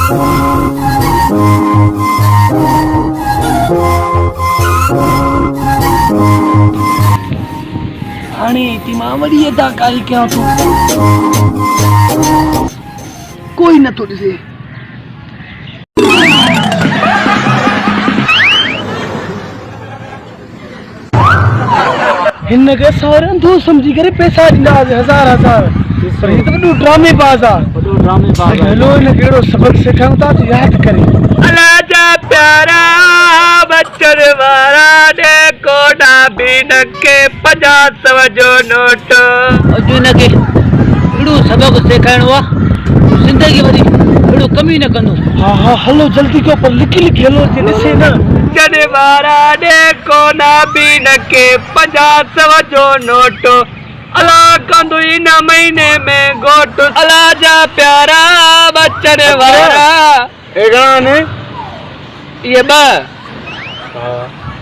हाणे ती मावड़ी अदा काई क्या तू कोई न तो दिसे हिन के सारन तो समझी करे पैसा दिंदा हजार हजार पर ये तो ड्रामे बाज आ हेलो इन केड़ो सबक सिखाऊं ता याद करे अला जा प्यारा बच्चन वारा ने कोडा बिन के 50 जो नोट अजू न के एड़ो सबक सिखाणो आ जिंदगी भरी एड़ो कमी न कंदो हां हां हलो जल्दी के ऊपर लिख हेलो से दिसे ना जने वारा ने कोडा बिन के 50 जो नोट अला कंदो इन महीने में गोट अला जा प्यारा बच्चन वारा एगा ने ये बा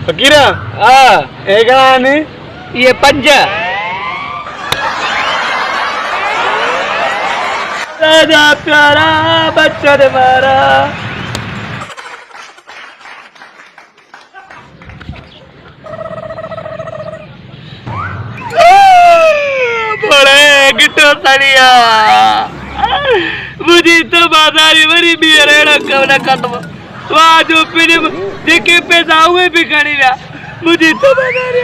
फकीरा एगा ने ये 5 राजा प्यारा बच्चन वारा बड़े गिट्टो सरिया मुझे तो बाजारी बड़ी बियरेड़ा कवना कदम वाजो पिने जेके पैसा हुए भी खड़ी रहा मुझे तो बाजारी